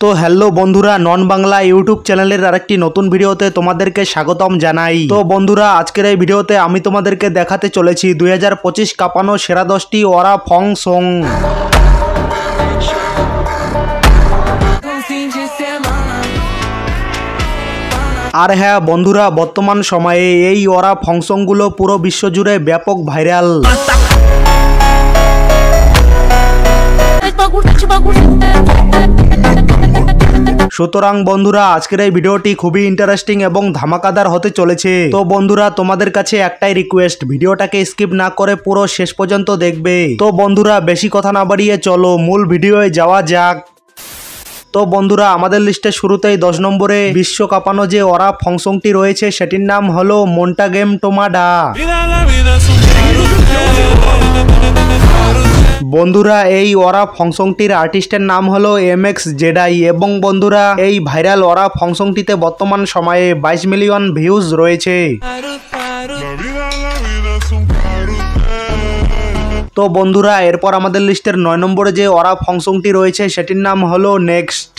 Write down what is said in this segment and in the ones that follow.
তো হ্যালো বন্ধুরা, নন বাংলা ইউটিউব চ্যানেলের আরেকটি নতুন ভিডিওতে তোমাদেরকে স্বাগতম জানাই। তো বন্ধুরা, আজকের এই ভিডিওতে আমি তোমাদেরকে দেখাতে চলেছি 2025 কাঁপানো সেরা 10টি ওরা ফং সং। আর হ্যাঁ বন্ধুরা, বর্তমান সময়ে এই ওরা ফংসংগুলো পুরো বিশ্বজুড়ে ব্যাপক ভাইরাল। সুতরাং বন্ধুরা, আজকের এই ভিডিওটি খুবই ইন্টারেস্টিং এবং ধামাকাদার হতে চলেছে। তো বন্ধুরা, তোমাদের কাছে একটাই রিকোয়েস্ট, ভিডিওটাকে স্কিপ না করে পুরো শেষ পর্যন্ত দেখবে। তো বন্ধুরা, বেশি কথা না বাড়িয়ে চলো মূল ভিডিওয়ে যাওয়া যাক। তো বন্ধুরা, আমাদের লিস্টে শুরুতেই 10 নম্বরে বিশ্ব কাঁপানো যে ওরা ফংসংটি রয়েছে সেটির নাম হলো মন্টাগেম টোমাডা। বন্ধুরা, এই ওরা ফংসংটির আর্টিস্টের নাম হলো MX জেডাই এবং বন্ধুরা, এই ভাইরাল ওরা ফংসংটিতে বর্তমান সময়ে 22 মিলিয়ন ভিউজ রয়েছে। তো বন্ধুরা, এরপর আমাদের লিস্টের 9 নম্বরে যে ওরা ফংসংটি রয়েছে সেটির নাম হলো নেক্সট।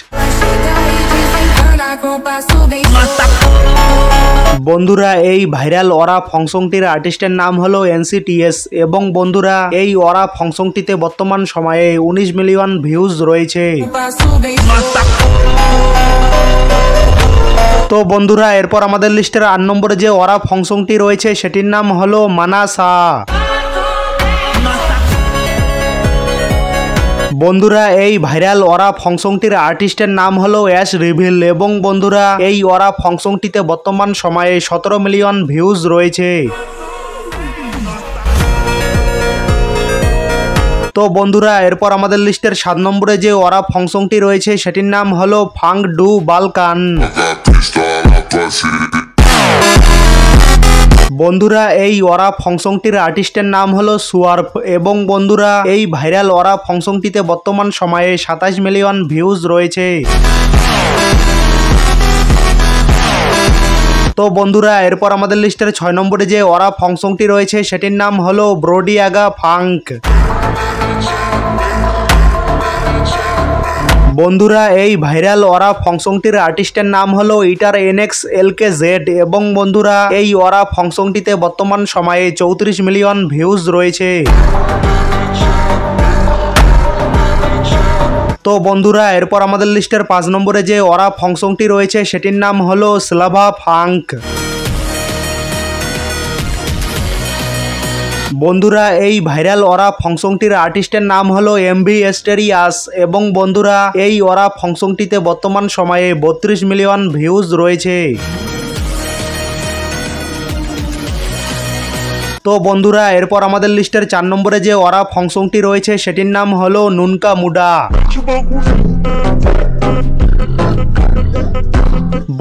বন্ধুরা, এই ভাইরাল ওরা ফংসংটির আর্টিস্টের নাম হলো NCTS এবং বন্ধুরা, এই ওরা ফংসংটিতে বর্তমান সময়ে 19 মিলিয়ন ভিউজ রয়েছে। তো বন্ধুরা, এরপর আমাদের লিস্টের 8 নম্বরে যে ওরা ফংসংটি রয়েছে সেটির নাম হলো মানাসা। বন্ধুরা, এই ভাইরাল ওরা ফংসংটির আর্টিস্টের নাম হলো অ্যাশ রিভিল এবং বন্ধুরা, এই ওরা ফংসংটিতে বর্তমান সময়ে 17 মিলিয়ন ভিউজ রয়েছে। তো বন্ধুরা, এরপর আমাদের লিস্টের 7 নম্বরে যে ওরা ফংসংটি রয়েছে সেটির নাম হলো ফাং ডু বালকান। বন্ধুরা, এই ওরা ফংসংটির আর্টিস্টের নাম হলো সুয়ার্প এবং বন্ধুরা, এই ভাইরাল ওরা ফংসংটিতে বর্তমান সময়ে 27 মিলিয়ন ভিউজ রয়েছে। তো বন্ধুরা, এরপর আমাদের লিস্টের 6 নম্বরে যে ওরা ফংসংটি রয়েছে সেটির নাম হলো ব্রোডিয়াগা ফাঙ্ক। বন্ধুরা, এই ভাইরাল ওরা ফংসংটির আর্টিস্টের নাম হলো ইটার NX LKZ এবং বন্ধুরা, এই ওরা ফংসংটিতে বর্তমান সময়ে 34 মিলিয়ন ভিউজ রয়েছে। তো বন্ধুরা, এরপর আমাদের লিস্টের 5 নম্বরে যে ওরা ফংসংটি রয়েছে সেটির নাম হলো স্লাভা ফাঙ্ক। বন্ধুরা, এই ভাইরাল ওরা ফংসংটির আর্টিস্টের নাম হলো MV এস্টেরিয়াস এবং বন্ধুরা, এই ওরা ফংসংটিতে বর্তমান সময়ে 32 মিলিয়ন ভিউজ রয়েছে। তো বন্ধুরা, এরপর আমাদের লিস্টের 4 নম্বরে যে ওরা ফংসংটি রয়েছে সেটির নাম হলো নুনকা মুডা।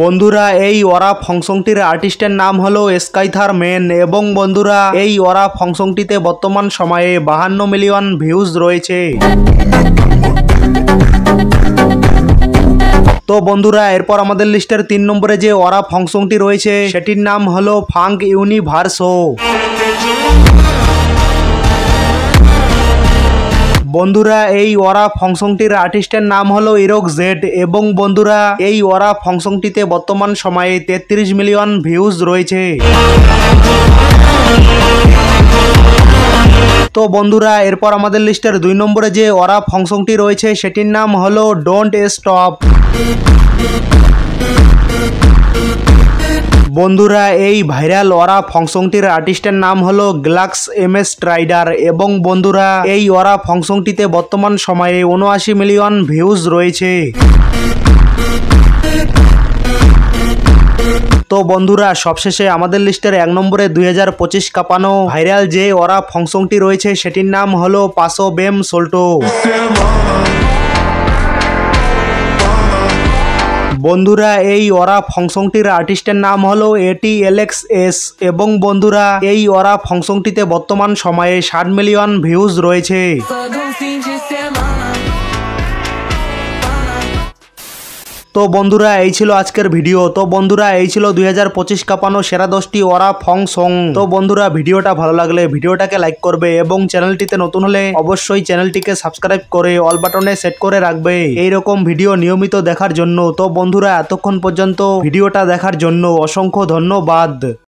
বন্ধুরা, এই ওরা ফংসংটির আর্টিস্টের নাম হলো স্কাইথার মেন এবং বন্ধুরা, এই ওরা ফংসংটিতে বর্তমান সময়ে 52 মিলিয়ন ভিউজ রয়েছে। তো বন্ধুরা, এরপর আমাদের লিস্টের 3 নম্বরে যে ওরা ফংসংটি রয়েছে সেটির নাম হলো ফাঙ্ক ইউনিভার্সো। বন্ধুরা, এই ওরা ফংসংটির আর্টিস্টের নাম হলো ইরোক জেড এবং বন্ধুরা, এই ওরা ফংসংটিতে বর্তমান সময়ে 33 মিলিয়ন ভিউজ রয়েছে। তো বন্ধুরা, এরপর আমাদের লিস্টের 2 নম্বরে যে ওরা ফংসংটি রয়েছে সেটির নাম হলো ডোন্ট স্টপ। বন্ধুরা, এই ভাইরাল ওরা ফংসংটির আর্টিস্টের নাম হলো গ্লাক্স MS ট্রাইডার এবং বন্ধুরা, এই ওরা ফংসংটিতে বর্তমান সময়ে 79 মিলিয়ন ভিউজ রয়েছে। তো বন্ধুরা, সবশেষে আমাদের লিস্টের 1 নম্বরে 2025 কাঁপানো ভাইরাল যে ওরা ফংসংটি রয়েছে সেটির নাম হলো পাসো বেম সোল্টো। বন্ধুরা, এই ওরা ফংসংটির আর্টিস্টের নাম হলো ATLXS এবং বন্ধুরা, এই ওরা ফংসংটিতে বর্তমান সময়ে 60 মিলিয়ন ভিউজ রয়েছে। তো তো বন্ধুরা এই ছিল আজকের ভিডিও। তো বন্ধুরা এই ছিল 2025 কাঁপানো সেরা 10টি ওরা ফং সং। তো বন্ধুরা ভিডিওটা ভালো লাগলে ভিডিওটাকে লাইক করবে এবং চ্যানেলটিতে নতুন হলে অবশ্যই চ্যানেলটিকে সাবস্ক্রাইব করে অল বাটনে সেট করে রাখবে এইরকম ভিডিও নিয়মিত দেখার জন্য। তো বন্ধুরা এতক্ষণ পর্যন্ত ভিডিওটা দেখার জন্য অসংখ্য ধন্যবাদ।